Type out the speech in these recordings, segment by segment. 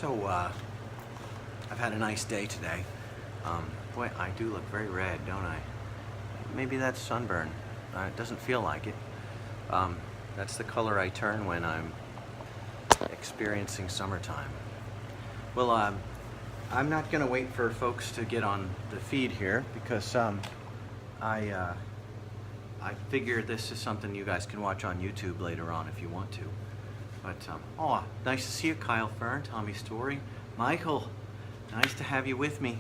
So, I've had a nice day today. Boy, I do look very red, don't I? Maybe that's sunburn. It doesn't feel like it. That's the color I turn when I'm experiencing summertime. Well, I'm not gonna wait for folks to get on the feed here because I figure this is something you guys can watch on YouTube later on if you want to. But, oh, nice to see you, Kyle Fern, Tommy Story. Michael, nice to have you with me.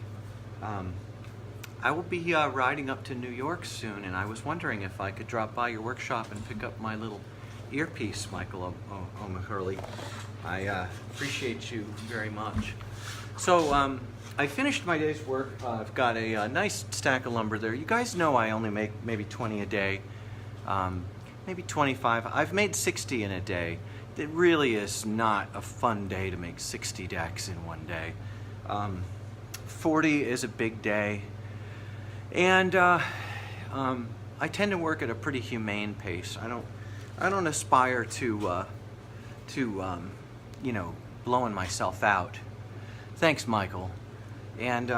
I will be riding up to New York soon, and I was wondering if I could drop by your workshop and pick up my little earpiece, Michael O'Mahurley. I appreciate you very much. So, I finished my day's work. I've got a nice stack of lumber there. You guys know I only make maybe 20 a day, maybe 25. I've made 60 in a day. It really is not a fun day to make 60 decks in one day. 40 is a big day. And I tend to work at a pretty humane pace. I don't aspire to you know, blowing myself out. Thanks, Michael. And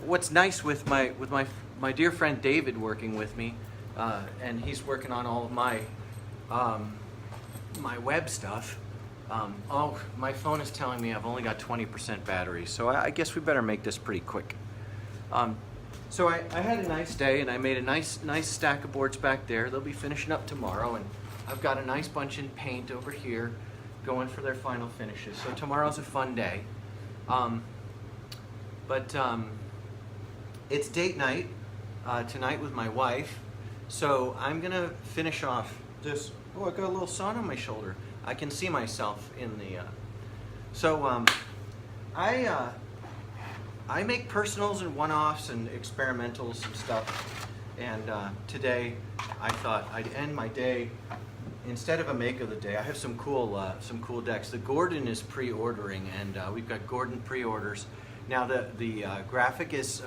what's nice with my dear friend David working with me, and he's working on all of my my web stuff. Oh, my phone is telling me I've only got 20% battery, so I guess we better make this pretty quick. So I had a nice day, and I made a nice stack of boards back there. They'll be finishing up tomorrow, and I've got a nice bunch in paint over here going for their final finishes. So tomorrow's a fun day. It's date night tonight with my wife, so I'm gonna finish off this. Oh, I got a little sun on my shoulder. I can see myself in the. I make personals and one-offs and experimentals and stuff. And today, I thought I'd end my day. Instead of a make of the day, I have some cool decks. The Gordon is pre-ordering, and we've got Gordon pre-orders. Now the graphic is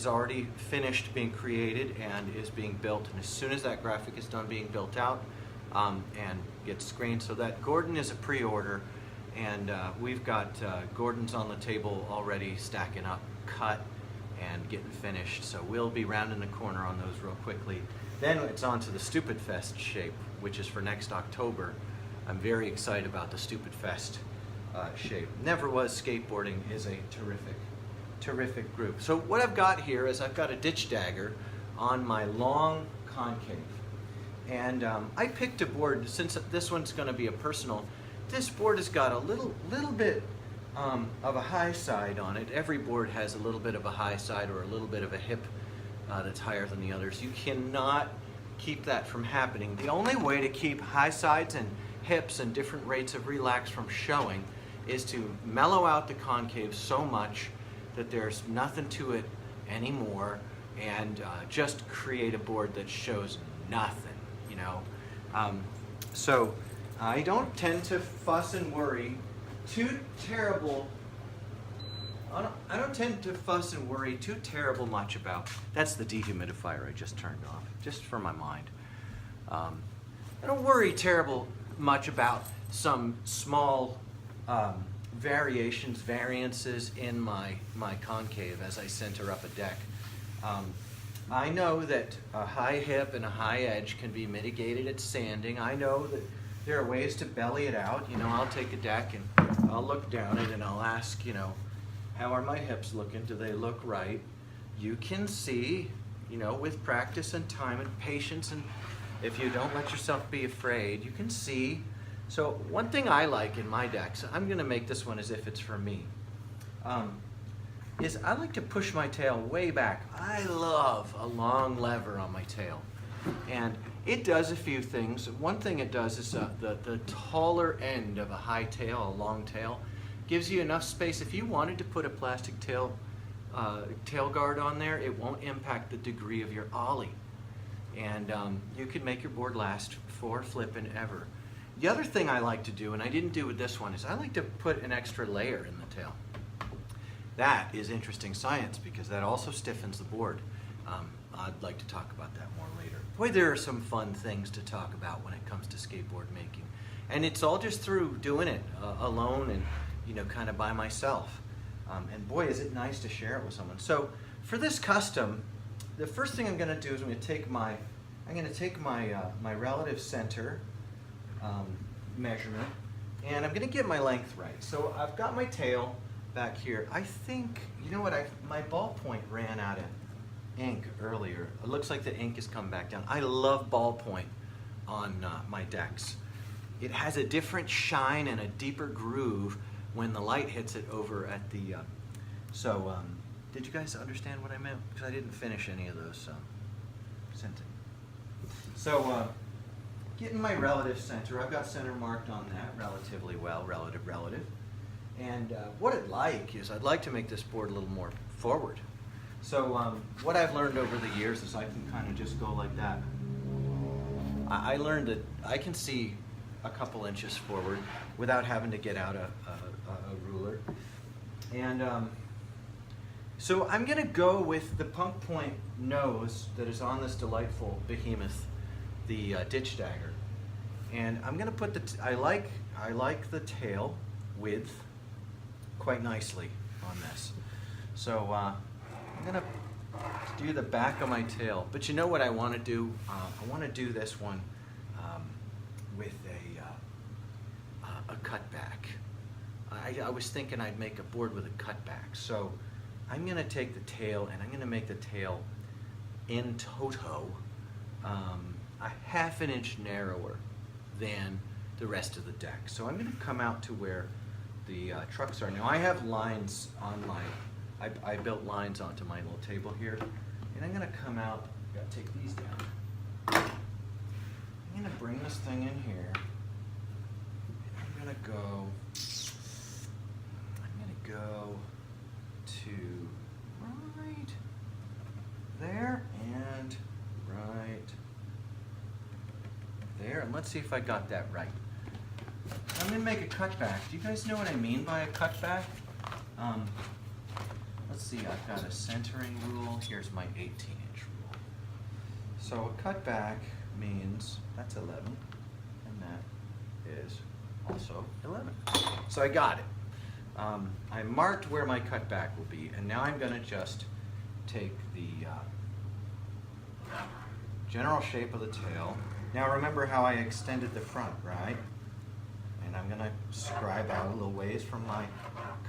already finished being created and is being built. And as soon as that graphic is done being built out and gets screened, so that Gordon is a pre-order, and we've got Gordons on the table already stacking up, cut, and getting finished. So we'll be rounding the corner on those real quickly. Then it's on to the Stupid Fest shape, which is for next October. I'm very excited about the Stupid Fest shape. Never Was Skateboarding is a terrific group. So what I've got here is I've got a ditch dagger on my long concave. And I picked a board, since this one's gonna be a personal, this board has got a little bit of a high side on it. Every board has a little bit of a high side or a little bit of a hip that's higher than the others. You cannot keep that from happening. The only way to keep high sides and hips and different rates of relax from showing is to mellow out the concave so much that there's nothing to it anymore, and just create a board that shows nothing, you know. So I don't tend to fuss and worry too terrible. I don't tend to fuss and worry too terrible much about. That's the dehumidifier I just turned off, just for my mind. I don't worry terrible much about some small variances in my concave as I center up a deck. I know that a high hip and a high edge can be mitigated at sanding. I know that there are ways to belly it out. You know, I'll take a deck and I'll look down it and I'll ask, you know, how are my hips looking? Do they look right? You can see, you know, with practice and time and patience, and if you don't let yourself be afraid, you can see. So one thing I like in my decks, I'm gonna make this one as if it's for me, is I like to push my tail way back. I love a long lever on my tail. And it does a few things. One thing it does is the taller end of a high tail, a long tail, gives you enough space. If you wanted to put a plastic tail guard on there, it won't impact the degree of your ollie. And you could make your board last for flipping ever. The other thing I like to do, and I didn't do with this one, is I like to put an extra layer in the tail. That is interesting science because that also stiffens the board. I'd like to talk about that more later. Boy, there are some fun things to talk about when it comes to skateboard making. And it's all just through doing it alone and, kind of by myself. And boy, is it nice to share it with someone. So for this custom, the first thing I'm going to do is I'm going to take my my relative center measurement, and I'm going to get my length right. So I've got my tail back here. I think, my ballpoint ran out of ink earlier. It looks like the ink has come back down. I love ballpoint on my decks. It has a different shine and a deeper groove when the light hits it over at the... did you guys understand what I meant? Because I didn't finish any of those sentences. So, getting my relative center. I've got center marked on that relatively well, relative. And what I'd like to make this board a little more forward. So what I've learned over the years is I can kind of just go like that. I learned that I can see a couple inches forward without having to get out a ruler. And so I'm going to go with the punk point nose that is on this delightful behemoth, the ditch dagger. And I'm going to put I like the tail width quite nicely on this. So I'm going to do the back of my tail. But you know what I want to do? I want to do this one with a cutback. I was thinking I'd make a board with a cutback. So I'm going to take the tail and I'm going to make the tail in toto a half an inch narrower than the rest of the deck. So I'm going to come out to where the trucks are. Now I have lines on I built lines onto my little table here, and I'm going to come out, got to take these down. I'm going to bring this thing in here, and I'm going to go to right there and right there, and let's see if I got that right. I'm going to make a cutback. Do you guys know what I mean by a cutback? Let's see, I've got a centering rule. Here's my 18-inch rule. So a cutback means that's 11, and that is also 11. So I got it. I marked where my cutback will be, and now I'm going to just take the general shape of the tail. Now remember how I extended the front, right? And I'm going to scribe out a little ways from my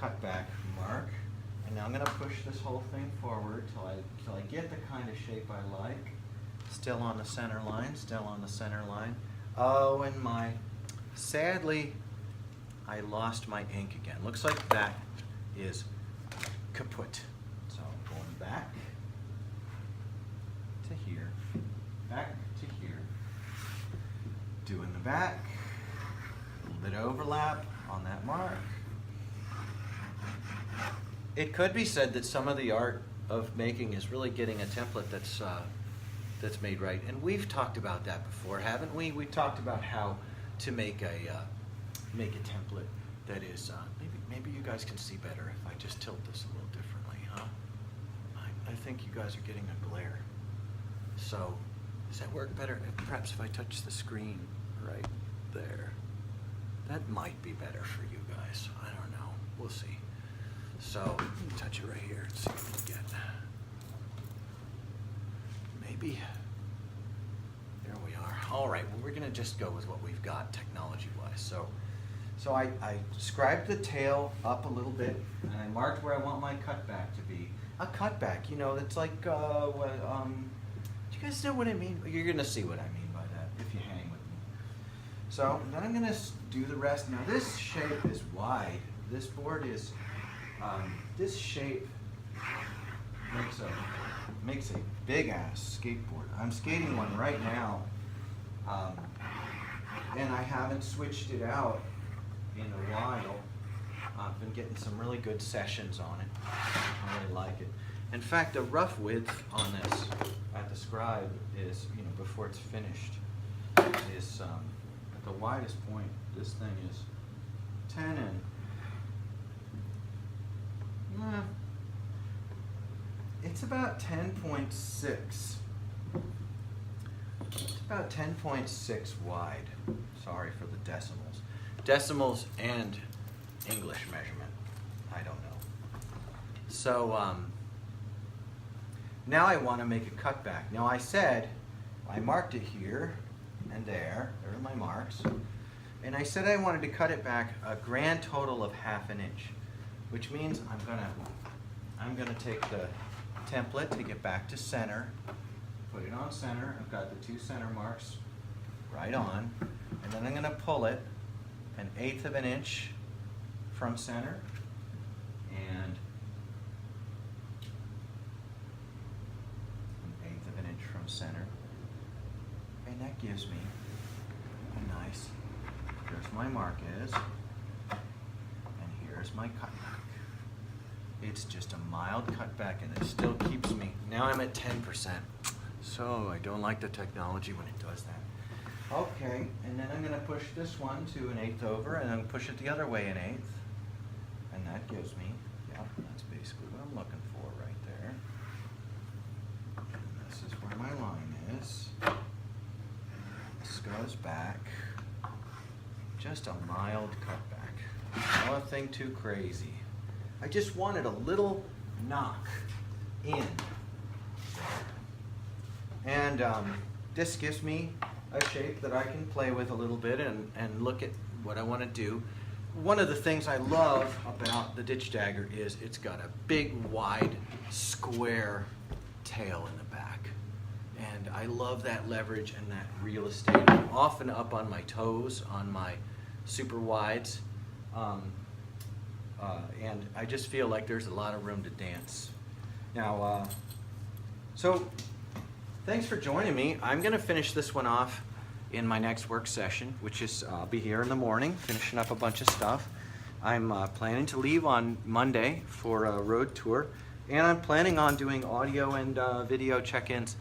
cutback mark. And now I'm going to push this whole thing forward till I get the kind of shape I like. Still on the center line, still on the center line. Oh, and sadly, I lost my ink again. Looks like that is kaput. So I'm going back to here, back to here, doing the back, a little bit of overlap on that mark. It could be said that some of the art of making is really getting a template that's made right, and we've talked about that before, haven't we? We talked about how to make a template that is maybe you guys can see better if I just tilt this a little differently, huh? I think you guys are getting a glare. So does that work better? Perhaps if I touch the screen right there, that might be better for you guys. I don't know. We'll see. So touch it right here and see what we get. Maybe. There we are. All right. Well, we're going to just go with what we've got technology-wise. So I scribed the tail up a little bit, and I marked where I want my cutback to be. A cutback, it's like, do you guys know what I mean? You're going to see what I mean by that if you hang with me. So then I'm going to do the rest. Now this shape is wide. This board is, this shape makes a big-ass skateboard. I'm skating one right now, and I haven't switched it out in a while. I've been getting some really good sessions on it. I really like it. In fact, the rough width on this at the scribe is, before it's finished, is at the widest point, this thing is 10 and it's about 10.6. It's about 10.6 wide. Sorry for the decimals. Decimals and English measurement. I don't know. So now I want to make a cutback. Now I said, I marked it here and there. There are my marks. And I said I wanted to cut it back a grand total of 1/2 inch, which means I'm gonna take the template to get back to center, put it on center. I've got the 2 center marks right on, and then I'm gonna pull it 1/8 of an inch from center, and 1/8 of an inch from center, and that gives me a nice, here's my mark is, and here's my cutback. It's just a mild cutback, and it still keeps me, now I'm at 10%, so I don't like the technology when it does that. Okay, and then I'm going to push this one to 1/8 over, and then push it the other way 1/8, and that gives me, yeah, that's basically what I'm looking for right there. And this is where my line is. This goes back, just a mild cutback, nothing too crazy. I just wanted a little knock in there. And this gives me a shape that I can play with a little bit and look at what I want to do. One of the things I love about the ditch dagger is it's got a big, wide, square tail in the back. And I love that leverage and that real estate. I'm often up on my toes on my super wides. And I just feel like there's a lot of room to dance. Now, so thanks for joining me. I'm going to finish this one off in my next work session, which is I'll be here in the morning finishing up a bunch of stuff. I'm planning to leave on Monday for a road tour, and I'm planning on doing audio and video check-ins.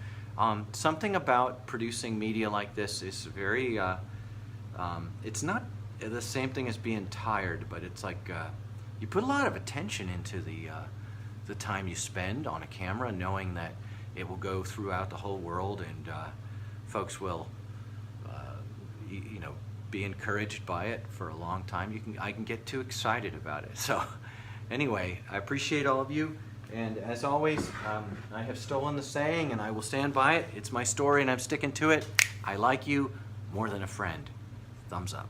Something about producing media like this is very, it's not the same thing as being tired, but it's like you put a lot of attention into the time you spend on a camera, knowing that it will go throughout the whole world, and folks will, you know, be encouraged by it for a long time. I can get too excited about it. So, anyway, I appreciate all of you, and as always, I have stolen the saying, and I will stand by it. It's my story, and I'm sticking to it. I like you more than a friend. Thumbs up.